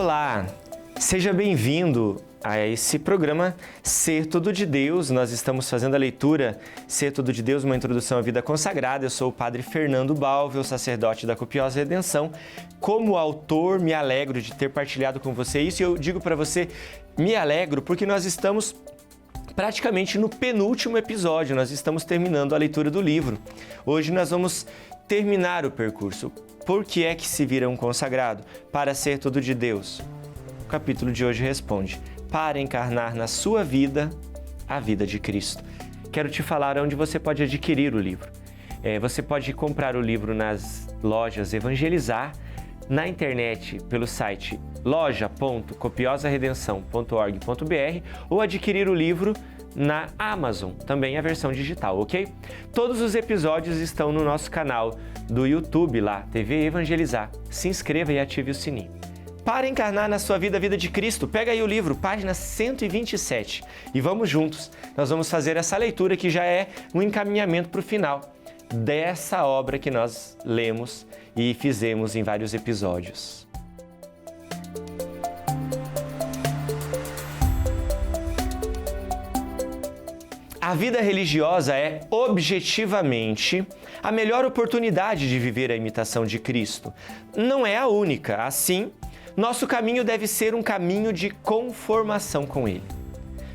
Olá, seja bem-vindo a esse programa Ser Tudo de Deus. Nós estamos fazendo a leitura Ser Tudo de Deus, uma introdução à vida consagrada. Eu sou o Padre Fernando Balvel, sacerdote da Copiosa Redenção. Como autor, me alegro de ter partilhado com você isso e eu digo para você, me alegro porque nós estamos praticamente no penúltimo episódio, nós estamos terminando a leitura do livro. Hoje nós vamos terminar o percurso. Por que é que se vira um consagrado? Para ser tudo de Deus. O capítulo de hoje responde: para encarnar na sua vida a vida de Cristo. Quero te falar onde você pode adquirir o livro. Você pode comprar o livro nas lojas Evangelizar, na internet pelo site loja.copiosaredenção.org.br ou adquirir o livro na Amazon, também a versão digital, ok? Todos os episódios estão no nosso canal do YouTube lá, TV Evangelizar. Se inscreva e ative o sininho. Para encarnar na sua vida a vida de Cristo, pega aí o livro, página 127, e vamos juntos. Nós vamos fazer essa leitura que já é um encaminhamento para o final dessa obra que nós lemos e fizemos em vários episódios. A vida religiosa é, objetivamente, a melhor oportunidade de viver a imitação de Cristo. Não é a única. Assim, nosso caminho deve ser um caminho de conformação com Ele,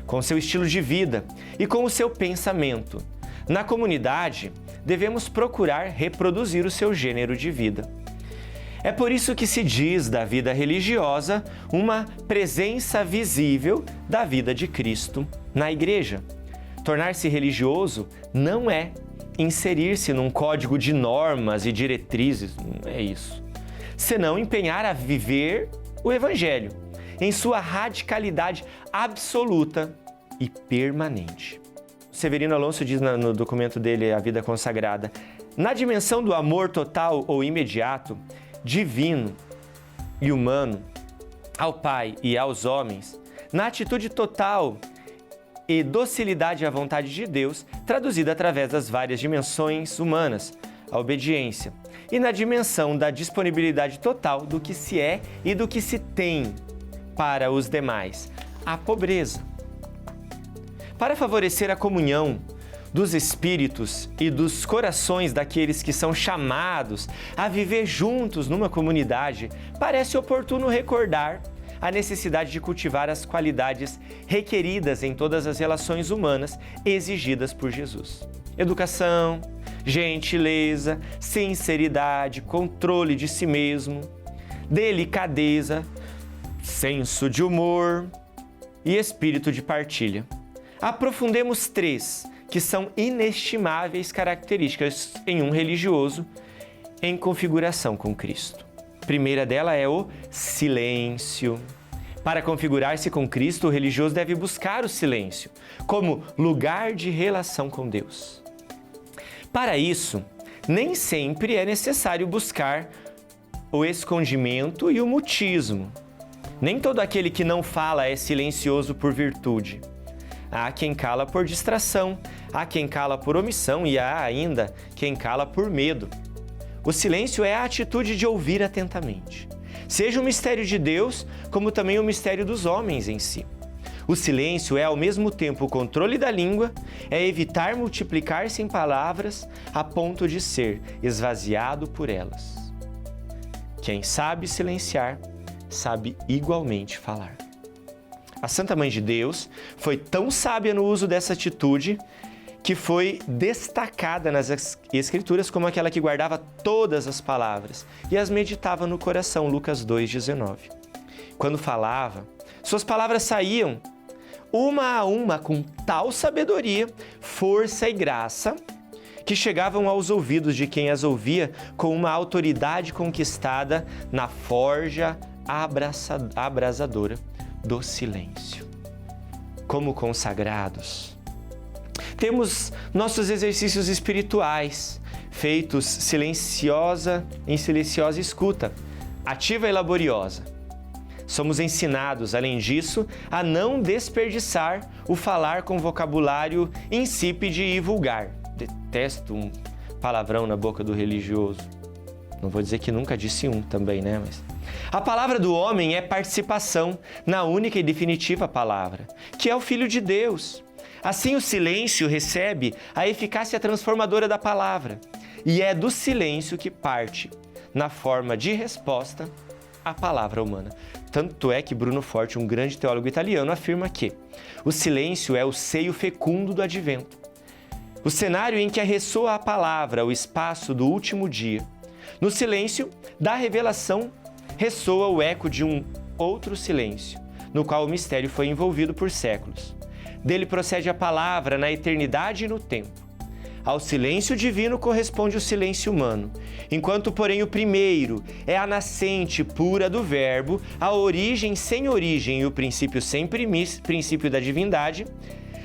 com seu estilo de vida e com o seu pensamento. Na comunidade, devemos procurar reproduzir o seu gênero de vida. É por isso que se diz da vida religiosa uma presença visível da vida de Cristo na Igreja. Tornar-se religioso não é inserir-se num código de normas e diretrizes, não é isso. Senão empenhar a viver o Evangelho em sua radicalidade absoluta e permanente. Severino Alonso diz no documento dele, A Vida Consagrada: na dimensão do amor total ou imediato, divino e humano, ao Pai e aos homens, na atitude total e docilidade à vontade de Deus, traduzida através das várias dimensões humanas, a obediência, e na dimensão da disponibilidade total do que se é e do que se tem para os demais, a pobreza. Para favorecer a comunhão dos espíritos e dos corações daqueles que são chamados a viver juntos numa comunidade, parece oportuno recordar a necessidade de cultivar as qualidades requeridas em todas as relações humanas exigidas por Jesus. Educação, gentileza, sinceridade, controle de si mesmo, delicadeza, senso de humor e espírito de partilha. Aprofundemos três que são inestimáveis características em um religioso em configuração com Cristo. A primeira dela é o silêncio. Para configurar-se com Cristo, o religioso deve buscar o silêncio como lugar de relação com Deus. Para isso, nem sempre é necessário buscar o escondimento e o mutismo. Nem todo aquele que não fala é silencioso por virtude. Há quem cala por distração, há quem cala por omissão e há ainda quem cala por medo. O silêncio é a atitude de ouvir atentamente. Seja o mistério de Deus, como também o mistério dos homens em si. O silêncio é ao mesmo tempo o controle da língua, é evitar multiplicar-se em palavras a ponto de ser esvaziado por elas. Quem sabe silenciar, sabe igualmente falar. A Santa Mãe de Deus foi tão sábia no uso dessa atitude que foi destacada nas Escrituras como aquela que guardava todas as palavras e as meditava no coração, Lucas 2,19. Quando falava, suas palavras saíam uma a uma com tal sabedoria, força e graça que chegavam aos ouvidos de quem as ouvia com uma autoridade conquistada na forja abrasadora do silêncio. Como consagrados, temos nossos exercícios espirituais, feitos em silenciosa escuta, ativa e laboriosa. Somos ensinados, além disso, a não desperdiçar o falar com vocabulário insípido e vulgar. Detesto um palavrão na boca do religioso. Não vou dizer que nunca disse um também, né? Mas A palavra do homem é participação na única e definitiva palavra, que é o Filho de Deus. Assim, o silêncio recebe a eficácia transformadora da palavra, e é do silêncio que parte, na forma de resposta, a palavra humana. Tanto é que Bruno Forte, um grande teólogo italiano, afirma que o silêncio é o seio fecundo do advento, o cenário em que ressoa a palavra, o espaço do último dia. No silêncio da revelação, ressoa o eco de um outro silêncio, no qual o mistério foi envolvido por séculos. Dele procede a palavra na eternidade e no tempo. Ao silêncio divino corresponde o silêncio humano, enquanto, porém, o primeiro é a nascente pura do Verbo, a origem sem origem e o princípio sem princípio da divindade,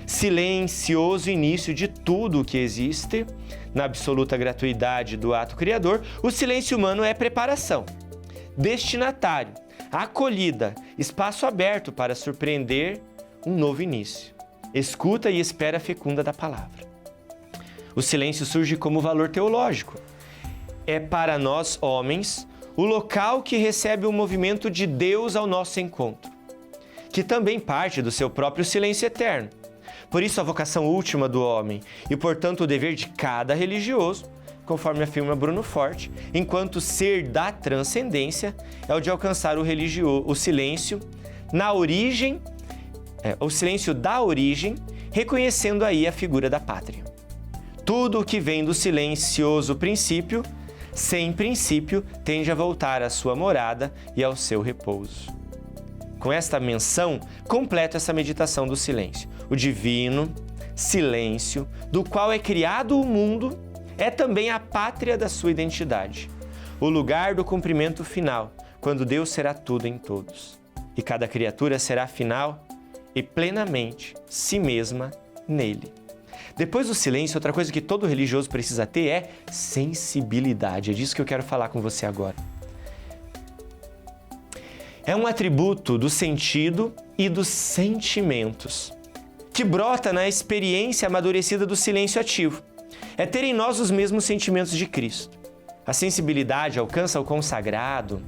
silencioso início de tudo o que existe, na absoluta gratuidade do ato criador, o silêncio humano é preparação, destinatário, acolhida, espaço aberto para surpreender um novo início, escuta e espera fecunda da palavra. O silêncio surge como valor teológico. É para nós, homens, o local que recebe o movimento de Deus ao nosso encontro, que também parte do seu próprio silêncio eterno. Por isso, a vocação última do homem e, portanto, o dever de cada religioso, conforme afirma Bruno Forte, enquanto ser da transcendência, é o de alcançar o silêncio na origem, o silêncio da origem, reconhecendo aí a figura da pátria. Tudo o que vem do silencioso princípio, sem princípio, tende a voltar à sua morada e ao seu repouso. Com esta menção, completo essa meditação do silêncio. O divino silêncio, do qual é criado o mundo, é também a pátria da sua identidade, o lugar do cumprimento final, quando Deus será tudo em todos. E cada criatura será final e plenamente si mesma nele. Depois do silêncio, outra coisa que todo religioso precisa ter é sensibilidade. É disso que eu quero falar com você agora. É um atributo do sentido e dos sentimentos, que brota na experiência amadurecida do silêncio ativo. É ter em nós os mesmos sentimentos de Cristo. A sensibilidade alcança o consagrado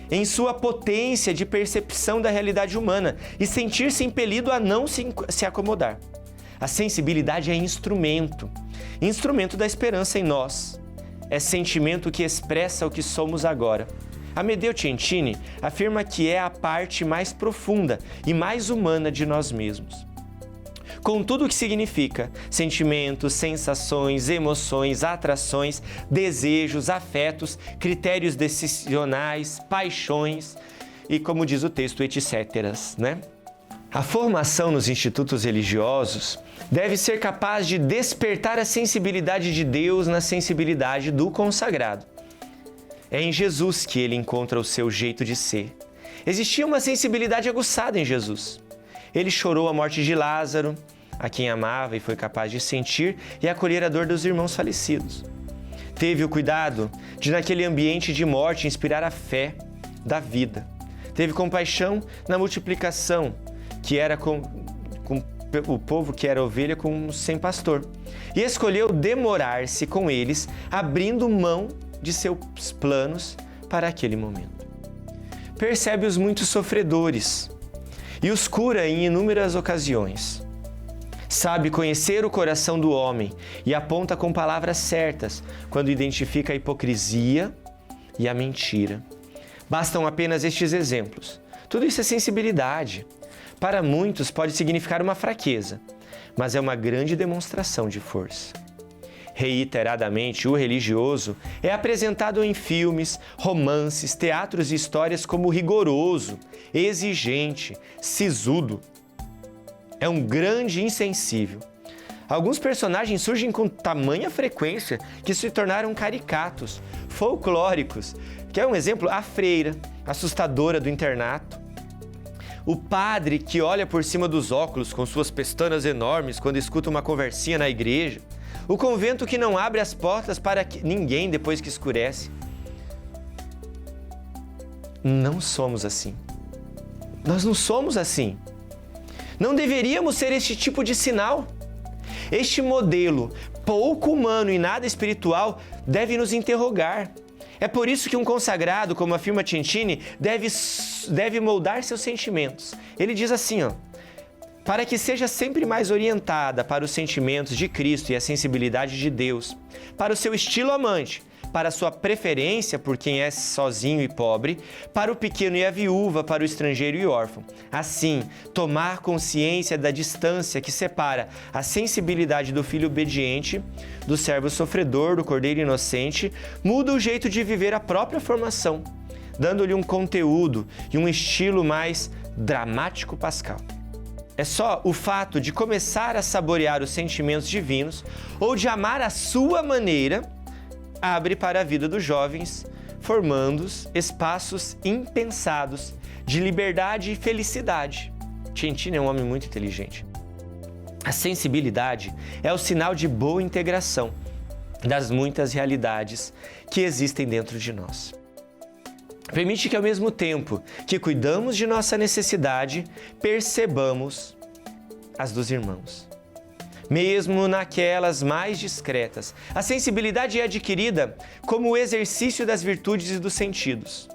em sua potência de percepção da realidade humana e sentir-se impelido a não se acomodar. A sensibilidade é instrumento da esperança em nós. É sentimento que expressa o que somos agora. Amedeo Centini afirma que é a parte mais profunda e mais humana de nós mesmos. Com tudo o que significa sentimentos, sensações, emoções, atrações, desejos, afetos, critérios decisionais, paixões e, como diz o texto, etc., né? A formação nos institutos religiosos deve ser capaz de despertar a sensibilidade de Deus na sensibilidade do consagrado. É em Jesus que ele encontra o seu jeito de ser. Existia uma sensibilidade aguçada em Jesus. Ele chorou a morte de Lázaro, a quem amava e foi capaz de sentir e acolher a dor dos irmãos falecidos. Teve o cuidado de, naquele ambiente de morte, inspirar a fé da vida. Teve compaixão na multiplicação, que era com o povo que era ovelha sem pastor. E escolheu demorar-se com eles, abrindo mão de seus planos para aquele momento. Percebe os muitos sofredores e os cura em inúmeras ocasiões. Sabe conhecer o coração do homem e aponta com palavras certas quando identifica a hipocrisia e a mentira. Bastam apenas estes exemplos. Tudo isso é sensibilidade. Para muitos pode significar uma fraqueza, mas é uma grande demonstração de força. Reiteradamente, o religioso é apresentado em filmes, romances, teatros e histórias como rigoroso, exigente, sisudo. É um grande insensível. Alguns personagens surgem com tamanha frequência que se tornaram caricatos, folclóricos. Quer um exemplo? A freira, assustadora do internato. O padre que olha por cima dos óculos com suas pestanas enormes quando escuta uma conversinha na igreja. O convento que não abre as portas para ninguém depois que escurece. Não somos assim. Nós não somos assim. Não deveríamos ser este tipo de sinal. Este modelo pouco humano e nada espiritual deve nos interrogar. É por isso que um consagrado, como afirma Cientini, deve moldar seus sentimentos. Ele diz assim, para que seja sempre mais orientada para os sentimentos de Cristo e a sensibilidade de Deus, para o seu estilo amante, para a sua preferência por quem é sozinho e pobre, para o pequeno e a viúva, para o estrangeiro e órfão. Assim, tomar consciência da distância que separa a sensibilidade do filho obediente, do servo sofredor, do cordeiro inocente, muda o jeito de viver a própria formação, dando-lhe um conteúdo e um estilo mais dramático pascal. É só o fato de começar a saborear os sentimentos divinos ou de amar à sua maneira abre para a vida dos jovens, formando-os espaços impensados de liberdade e felicidade. Cientini é um homem muito inteligente. A sensibilidade é o sinal de boa integração das muitas realidades que existem dentro de nós. Permite que, ao mesmo tempo que cuidamos de nossa necessidade, percebamos as dos irmãos. Mesmo naquelas mais discretas, a sensibilidade é adquirida como o exercício das virtudes e dos sentidos,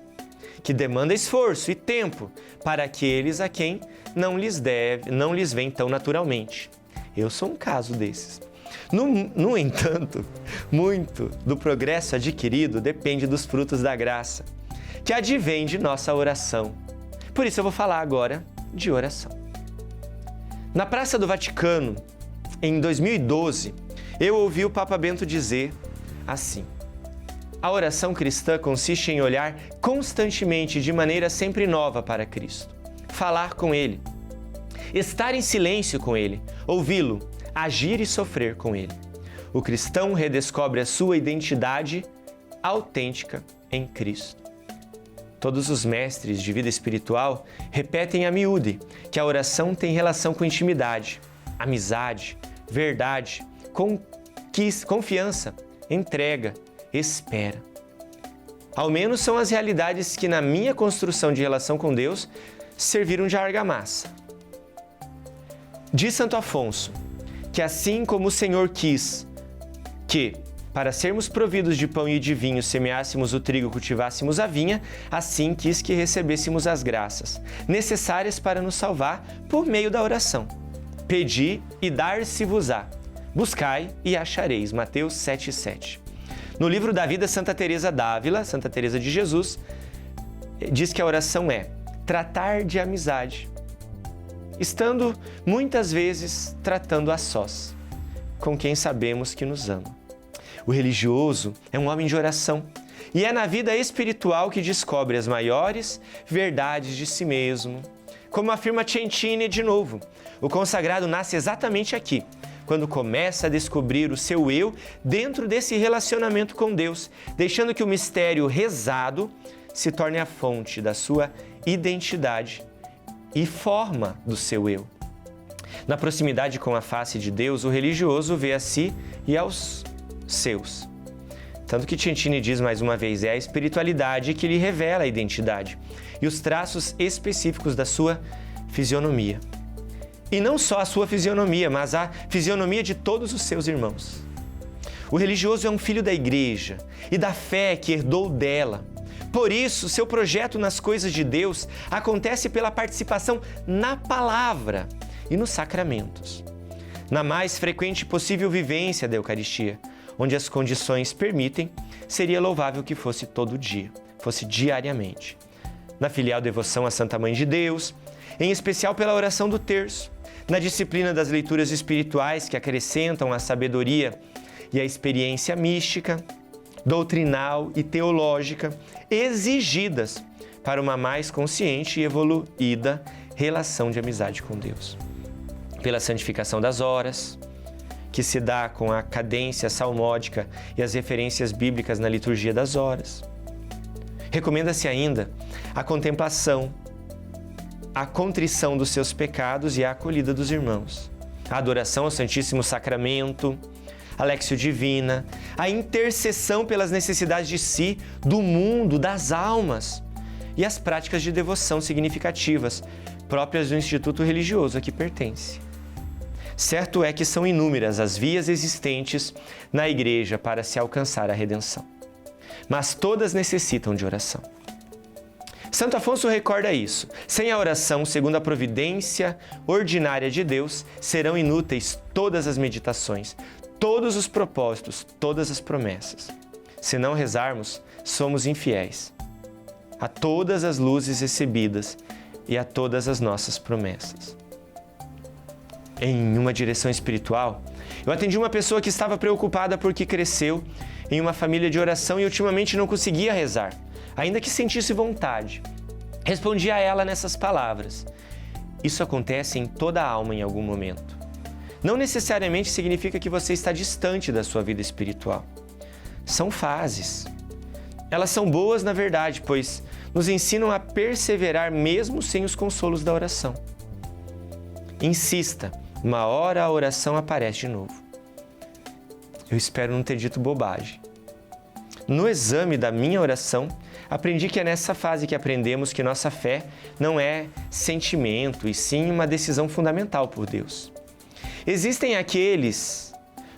que demanda esforço e tempo para aqueles a quem não lhes vem tão naturalmente. Eu sou um caso desses. No entanto, muito do progresso adquirido depende dos frutos da graça, que advém de nossa oração. Por isso eu vou falar agora de oração. Na Praça do Vaticano, em 2012, eu ouvi o Papa Bento dizer assim: a oração cristã consiste em olhar constantemente de maneira sempre nova para Cristo, falar com Ele, estar em silêncio com Ele, ouvi-lo, agir e sofrer com Ele. O cristão redescobre a sua identidade autêntica em Cristo. Todos os mestres de vida espiritual repetem a miúde que a oração tem relação com intimidade, amizade, verdade, confiança, entrega, espera. Ao menos são as realidades que na minha construção de relação com Deus serviram de argamassa. Diz Santo Afonso que assim como o Senhor quis que, para sermos providos de pão e de vinho, semeássemos o trigo, cultivássemos a vinha, assim quis que recebêssemos as graças necessárias para nos salvar por meio da oração. Pedi e dar-se-vos-á. Buscai e achareis. Mateus 7,7. No livro da vida, Santa Teresa d'Ávila, Santa Teresa de Jesus, diz que a oração é tratar de amizade, estando muitas vezes tratando a sós, com quem sabemos que nos ama. O religioso é um homem de oração e é na vida espiritual que descobre as maiores verdades de si mesmo. Como afirma Cientini de novo, o consagrado nasce exatamente aqui, quando começa a descobrir o seu eu dentro desse relacionamento com Deus, deixando que o mistério rezado se torne a fonte da sua identidade e forma do seu eu. Na proximidade com a face de Deus, o religioso vê a si e aos seus. Tanto que Cientini diz mais uma vez, é a espiritualidade que lhe revela a identidade e os traços específicos da sua fisionomia. E não só a sua fisionomia, mas a fisionomia de todos os seus irmãos. O religioso é um filho da igreja e da fé que herdou dela. Por isso, seu projeto nas coisas de Deus acontece pela participação na palavra e nos sacramentos. Na mais frequente possível vivência da Eucaristia, onde as condições permitem, seria louvável que fosse todo dia, fosse diariamente. Na filial devoção à Santa Mãe de Deus, em especial pela oração do terço, na disciplina das leituras espirituais que acrescentam a sabedoria e a experiência mística, doutrinal e teológica, exigidas para uma mais consciente e evoluída relação de amizade com Deus. Pela santificação das horas, que se dá com a cadência salmódica e as referências bíblicas na liturgia das horas. Recomenda-se ainda a contemplação, a contrição dos seus pecados e a acolhida dos irmãos, a adoração ao Santíssimo Sacramento, a Léxio Divina, a intercessão pelas necessidades de si, do mundo, das almas e as práticas de devoção significativas próprias do instituto religioso a que pertence. Certo é que são inúmeras as vias existentes na Igreja para se alcançar a redenção. mas todas necessitam de oração. Santo Afonso recorda isso. Sem a oração, segundo a providência ordinária de Deus, serão inúteis todas as meditações, todos os propósitos, todas as promessas. Se não rezarmos, somos infiéis a todas as luzes recebidas e a todas as nossas promessas. Em uma direção espiritual, eu atendi uma pessoa que estava preocupada porque cresceu em uma família de oração e ultimamente não conseguia rezar, ainda que sentisse vontade. Respondi a ela nessas palavras: isso acontece em toda a alma em algum momento. Não necessariamente significa que você está distante da sua vida espiritual. São fases. Elas são boas, na verdade, pois nos ensinam a perseverar mesmo sem os consolos da oração. Insista, uma hora a oração aparece de novo. Eu espero não ter dito bobagem. No exame da minha oração, aprendi que é nessa fase que aprendemos que nossa fé não é sentimento, e sim uma decisão fundamental por Deus. Existem aqueles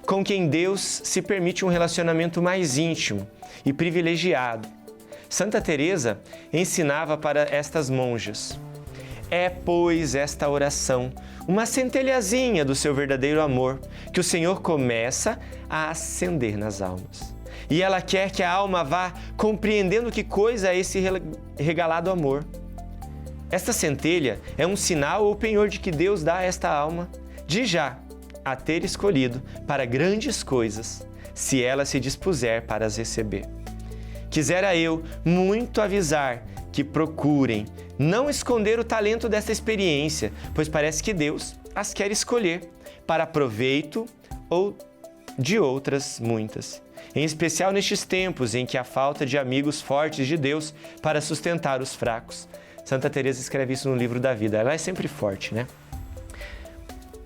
com quem Deus se permite um relacionamento mais íntimo e privilegiado. Santa Teresa ensinava para estas monjas: é, pois, esta oração uma centelhazinha do seu verdadeiro amor, que o Senhor começa a acender nas almas. E ela quer que a alma vá compreendendo que coisa é esse regalado amor. Esta centelha é um sinal ou penhor de que Deus dá a esta alma, de já, a ter escolhido para grandes coisas, se ela se dispuser para as receber. Quisera eu muito avisar que procurem não esconder o talento dessa experiência, pois parece que Deus as quer escolher para proveito ou de outras muitas. Em especial nestes tempos em que há falta de amigos fortes de Deus para sustentar os fracos. Santa Teresa escreve isso no livro da vida. Ela é sempre forte, né?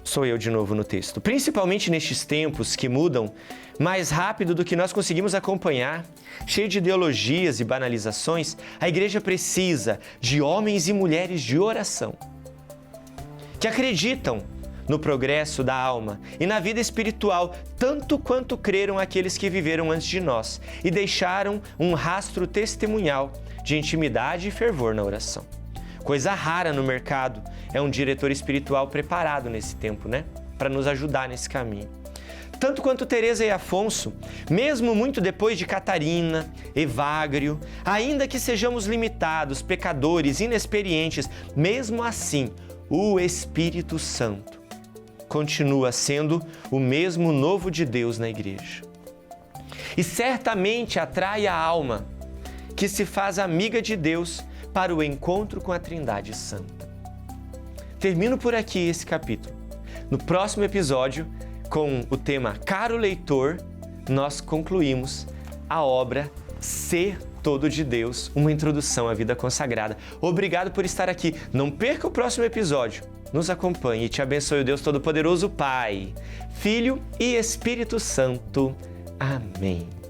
Sou eu de novo no texto. Principalmente nestes tempos que mudam mais rápido do que nós conseguimos acompanhar, cheio de ideologias e banalizações, a Igreja precisa de homens e mulheres de oração, que acreditam no progresso da alma e na vida espiritual, tanto quanto creram aqueles que viveram antes de nós e deixaram um rastro testemunhal de intimidade e fervor na oração. Coisa rara no mercado é um diretor espiritual preparado nesse tempo, né? Para nos ajudar nesse caminho. Tanto quanto Teresa e Afonso, mesmo muito depois de Catarina, Evagrio, ainda que sejamos limitados, pecadores, inexperientes, mesmo assim, o Espírito Santo continua sendo o mesmo novo de Deus na Igreja. E certamente atrai a alma que se faz amiga de Deus para o encontro com a Trindade Santa. Termino por aqui esse capítulo. No próximo episódio, com o tema Caro Leitor, nós concluímos a obra Ser Todo de Deus, uma introdução à vida consagrada. Obrigado por estar aqui. Não perca o próximo episódio. Nos acompanhe e te abençoe o Deus Todo-Poderoso, Pai, Filho e Espírito Santo. Amém.